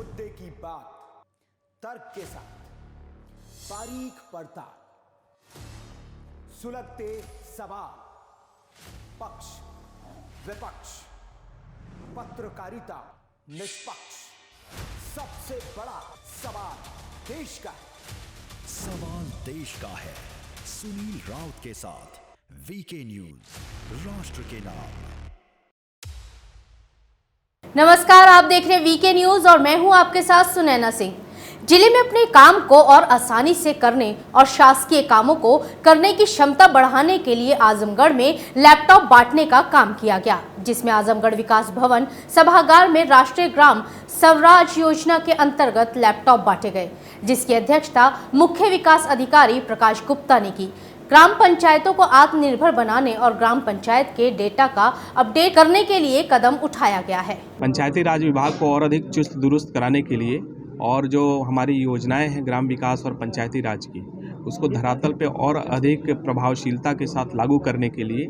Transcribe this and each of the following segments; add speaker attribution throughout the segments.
Speaker 1: मुद्दे की बात तर्क के साथ, बारीक पड़ताल, सुलगते सवाल, पक्ष विपक्ष, पत्रकारिता निष्पक्ष। सबसे बड़ा सवाल देश का है।
Speaker 2: सवाल देश का है। सुनील राउत के साथ वीके न्यूज, राष्ट्र के नाम।
Speaker 3: नमस्कार, आप देख रहे हैं वीके न्यूज और मैं हूं आपके साथ सुनैना सिंह। जिले में अपने काम को और आसानी से करने और शासकीय कामों को करने की क्षमता बढ़ाने के लिए आजमगढ़ में लैपटॉप बांटने का काम किया गया, जिसमें आजमगढ़ विकास भवन सभागार में राष्ट्रीय ग्राम स्वराज योजना के अंतर्गत लैपटॉप बांटे गए, जिसकी अध्यक्षता मुख्य विकास अधिकारी प्रकाश गुप्ता ने की। ग्राम पंचायतों को आत्मनिर्भर बनाने और ग्राम पंचायत के डेटा का अपडेट करने के लिए कदम उठाया गया है।
Speaker 4: पंचायती राज विभाग को और अधिक चुस्त दुरुस्त कराने के लिए और जो हमारी योजनाएं हैं ग्राम विकास और पंचायती राज की, उसको धरातल पे और अधिक प्रभावशीलता के साथ लागू करने के लिए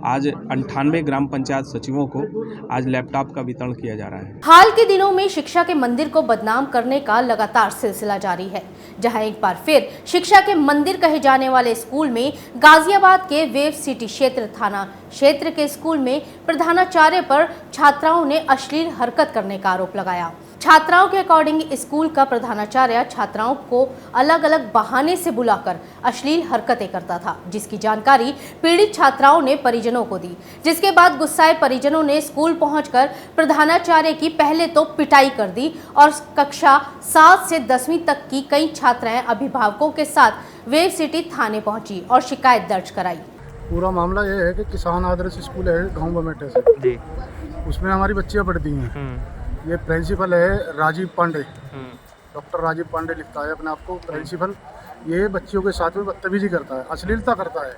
Speaker 4: आज 98 ग्राम पंचायत सचिवों को आज लैपटॉप का वितरण किया जा रहा है।
Speaker 3: हाल के दिनों में शिक्षा के मंदिर को बदनाम करने का लगातार सिलसिला जारी है, जहां एक बार फिर शिक्षा के मंदिर कहे जाने वाले स्कूल में गाजियाबाद के वेव सिटी क्षेत्र थाना क्षेत्र के स्कूल में प्रधानाचार्य पर छात्राओं ने अश्लील हरकत करने का आरोप लगाया। छात्राओं के अकॉर्डिंग स्कूल का प्रधानाचार्य छात्राओं को अलग अलग बहाने से बुलाकर अश्लील हरकतें करता था, जिसकी जानकारी पीड़ित छात्राओं ने परिजनों को दी, जिसके बाद गुस्साए परिजनों ने स्कूल पहुंचकर प्रधानाचार्य की पहले तो पिटाई कर दी और कक्षा 7 से 10वीं तक की कई छात्राएं अभिभावकों के साथ वेव सिटी थाने पहुंची और शिकायत दर्ज कराई।
Speaker 5: पूरा मामला ये है कि किसान आदर्श स्कूल है गाँव बमेटे से जी, उसमें हमारी बच्चियाँ पढ़ती हैं। ये प्रिंसिपल है राजीव पांडे, डॉक्टर राजीव पांडे लिखता है अपने आप को प्रिंसिपल। ये बच्चियों के साथ में बदतमीजी करता है, अश्लीलता करता है।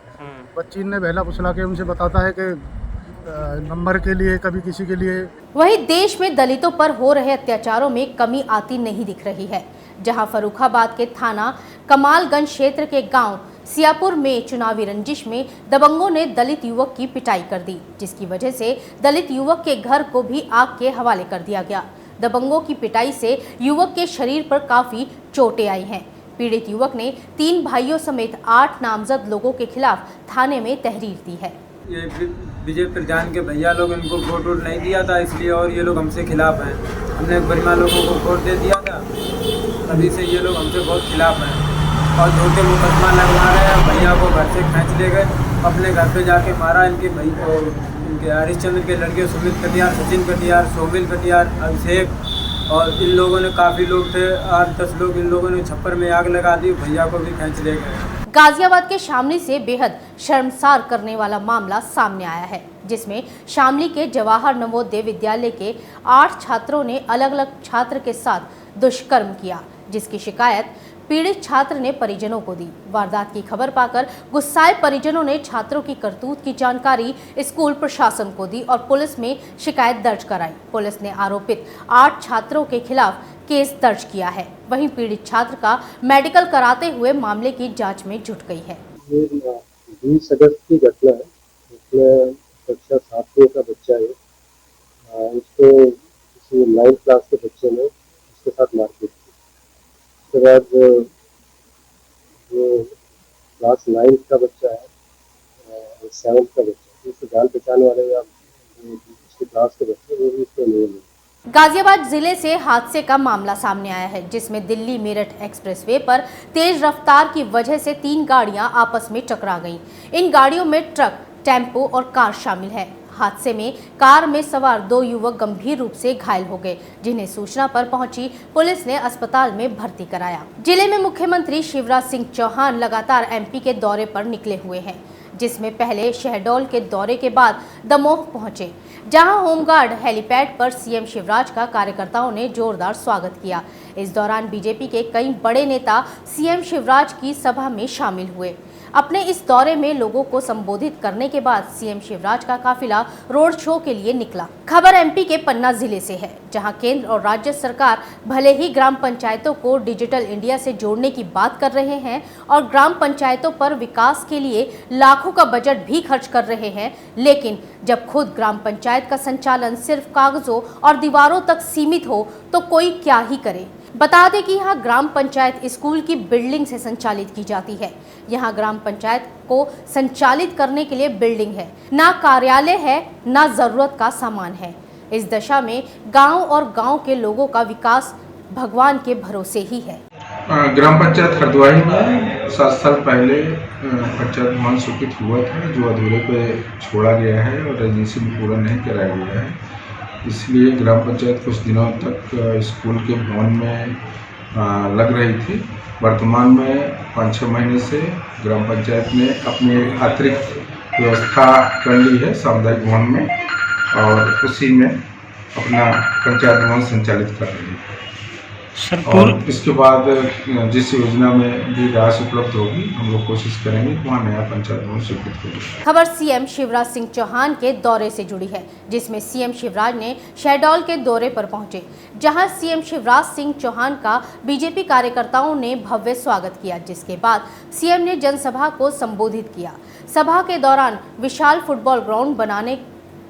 Speaker 5: बच्ची ने बहला फुसला के उनसे बताता है कि नंबर के लिए, कभी किसी के लिए।
Speaker 3: वहीं देश में दलितों पर हो रहे अत्याचारों में कमी आती नहीं दिख रही है, जहां फर्रुखाबाद के थाना कमालगंज क्षेत्र के गांव सियापुर में चुनावी रंजिश में दबंगों ने दलित युवक की पिटाई कर दी, जिसकी वजह से दलित युवक के घर को भी आग के हवाले कर दिया गया। दबंगों की पिटाई से युवक के शरीर पर काफी चोटें आई हैं। पीड़ित युवक ने 3 भाइयों समेत 8 नामजद लोगों के खिलाफ थाने में तहरीर दी है।
Speaker 6: ये विजय प्रधान के भैया लोग इनको वोट नहीं दिया था इसलिए, और ये लोग हमसे खिलाफ हैं। हमने गरिमा लोगों को वोट दे दिया था, तभी से ये लोग हमसे बहुत खिलाफ हैं और झूठे मुकदमा लगवा रहे हैं। भैया को घर से खींच ले गए, अपने घर पे जाके मारा। इनके भाई को, इनके हरिश्चंद्र के लड़के सुमित कटियार, सचिन कटियार, सोमिल कटियार, अभिषेक और इन लोगों ने, काफ़ी लोग थे 8-10 लोग, इन लोगों ने छप्पर में आग लगा दी। भैया को भी खींच ले गए।
Speaker 3: गाजियाबाद के शामली से बेहद शर्मसार करने वाला मामला सामने आया है, जिसमें शामली के जवाहर नवोदय विद्यालय के 8 छात्रों ने अलग अलग छात्र के साथ दुष्कर्म किया, जिसकी शिकायत पीड़ित छात्र ने परिजनों को दी। वारदात की खबर पाकर गुस्साए परिजनों ने छात्रों की करतूत की जानकारी स्कूल प्रशासन को दी और पुलिस में शिकायत दर्ज कराई। पुलिस ने आरोपित 8 छात्रों के खिलाफ केस दर्ज किया है। वहीं पीड़ित छात्र का मेडिकल कराते हुए मामले की जांच में जुट गई है।
Speaker 7: 20 अगस्त की घटना है, इसमें कक्षा 7 का बच्चा है, उसको किसी 9th क्लास के बच्चे ने उसके साथ मारपीट की। उसके बाद जो क्लास 9th का बच्चा है, 7th का बच्चा, उसको जान पहचान वाले या उसके क्लास के बच्चे, वो भी इसमें नहीं है।
Speaker 3: गाजियाबाद जिले से हादसे का मामला सामने आया है, जिसमें दिल्ली मेरठ एक्सप्रेसवे पर तेज रफ्तार की वजह से 3 गाड़ियां आपस में टकरा गईं। इन गाड़ियों में ट्रक, टेम्पो और कार शामिल है। हादसे में कार में सवार 2 युवक गंभीर रूप से घायल हो गए, जिन्हें सूचना पर पहुंची पुलिस ने अस्पताल में भर्ती कराया। जिले में मुख्यमंत्री शिवराज सिंह चौहान लगातार एमपी के दौरे पर निकले हुए हैं, जिसमें पहले शहडोल के दौरे के बाद दमोह पहुंचे, जहां होमगार्ड हेलीपैड पर सीएम शिवराज का कार्यकर्ताओं ने जोरदार स्वागत किया। इस दौरान बीजेपी के कई बड़े नेता सीएम शिवराज की सभा में शामिल हुए। अपने इस दौरे में लोगों को संबोधित करने के बाद सीएम शिवराज का काफिला रोड शो के लिए निकला। खबर एमपी के पन्ना जिले से है, जहां केंद्र और राज्य सरकार भले ही ग्राम पंचायतों को डिजिटल इंडिया से जोड़ने की बात कर रहे हैं और ग्राम पंचायतों पर विकास के लिए लाखों का बजट भी खर्च कर रहे हैं, लेकिन जब खुद ग्राम पंचायत का संचालन सिर्फ कागजों और दीवारों तक सीमित हो तो कोई क्या ही करे। बता दें कि यहाँ ग्राम पंचायत स्कूल की बिल्डिंग से संचालित की जाती है। यहाँ ग्राम पंचायत को संचालित करने के लिए बिल्डिंग है, ना कार्यालय है, ना जरूरत का सामान है। इस दशा में गांव और गांव के लोगों का विकास भगवान के भरोसे ही है।
Speaker 8: ग्राम पंचायत हरद्वाई में 7 साल पहले पंचायत भवन स्वीकृत हुआ था, जो अधूरे पे छोड़ा गया है और रजिस्ट्री में पूरा नहीं कराया गया है। इसलिए ग्राम पंचायत कुछ दिनों तक स्कूल के भवन में लग रही थी। वर्तमान में 5-6 महीने से ग्राम पंचायत ने अपनी अतिरिक्त व्यवस्था कर ली है सामुदायिक भवन में, और उसी में अपना पंचायत भवन संचालित कर रही है। और इसके बाद जिस योजना में भी राशि उपलब्ध होगी, हम लोग कोशिश करेंगे कि वहाँ नया पंचायत भवन स्वीकृत हो जाए।
Speaker 3: खबर सीएम शिवराज सिंह चौहान के दौरे से जुड़ी है, जिसमें सीएम शिवराज ने शहडोल के दौरे पर पहुंचे, जहां सीएम शिवराज सिंह चौहान का बीजेपी कार्यकर्ताओं ने भव्य स्वागत किया, जिसके बाद सीएम ने जनसभा को संबोधित किया। सभा के दौरान विशाल फुटबॉल ग्राउंड बनाने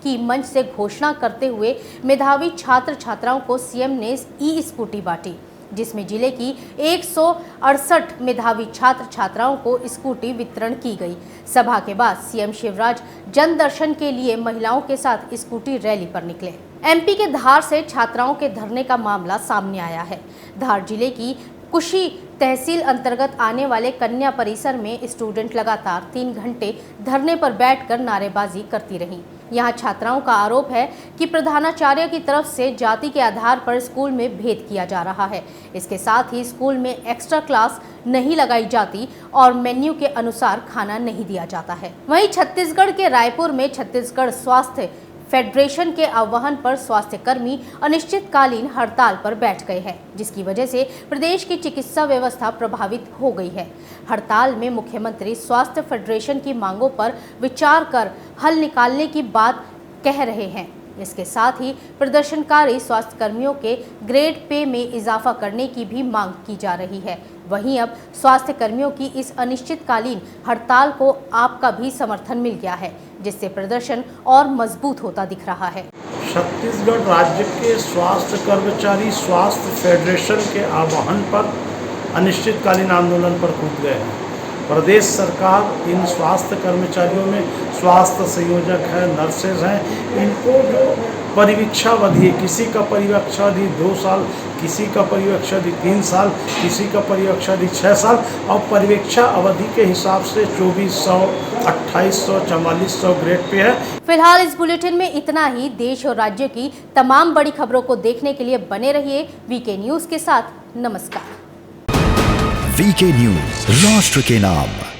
Speaker 3: की मंच से घोषणा करते हुए मेधावी छात्र छात्राओं को सीएम ने ई स्कूटी बांटी, जिसमें जिले की 168 मेधावी छात्र छात्राओं को स्कूटी वितरण की गई। सभा के बाद सीएम शिवराज जन दर्शन के लिए महिलाओं के साथ स्कूटी रैली पर निकले। एमपी के धार से छात्राओं के धरने का मामला सामने आया है। धार जिले की कुशी तहसील अंतर्गत आने वाले कन्या परिसर में स्टूडेंट लगातार 3 घंटे धरने पर बैठकर नारेबाजी करती रहीं। यहाँ छात्राओं का आरोप है कि प्रधानाचार्य की तरफ से जाति के आधार पर स्कूल में भेद किया जा रहा है। इसके साथ ही स्कूल में एक्स्ट्रा क्लास नहीं लगाई जाती और मेन्यू के अनुसार खाना नहीं दिया जाता है। वहीं छत्तीसगढ़ के रायपुर में छत्तीसगढ़ स्वास्थ्य फेडरेशन के आह्वान पर स्वास्थ्य कर्मी अनिश्चितकालीन हड़ताल पर बैठ गए हैं, जिसकी वजह से प्रदेश की चिकित्सा व्यवस्था प्रभावित हो गई है। हड़ताल में मुख्यमंत्री स्वास्थ्य फेडरेशन की मांगों पर विचार कर हल निकालने की बात कह रहे हैं। इसके साथ ही प्रदर्शनकारी स्वास्थ्य कर्मियों के ग्रेड पे में इजाफा करने की भी मांग की जा रही है। वहीं अब स्वास्थ्य कर्मियों की इस अनिश्चितकालीन हड़ताल को आपका भी समर्थन मिल गया है, जिससे प्रदर्शन और मजबूत होता दिख रहा है।
Speaker 9: छत्तीसगढ़ राज्य के स्वास्थ्य कर्मचारी स्वास्थ्य फेडरेशन के आह्वान पर अनिश्चितकालीन आंदोलन पर कूद गए हैं। प्रदेश सरकार इन स्वास्थ्य कर्मचारियों में स्वास्थ्य संयोजक हैं, नर्सेज हैं, इनको जो परिवीक्षावधि, किसी का परिवीक्षावधि 2 साल, किसी का परिवीक्षावधि 3 साल, किसी का परिवीक्षावधि 6 साल और परिवीक्षा अवधि के हिसाब से 2400, 2800, 4400 ग्रेड पे है।
Speaker 3: फिलहाल इस बुलेटिन में इतना ही। देश और राज्य की तमाम बड़ी खबरों को देखने के लिए बने रहिए वीके न्यूज के साथ। नमस्कार।
Speaker 2: वीके न्यूज, राष्ट्र के नाम।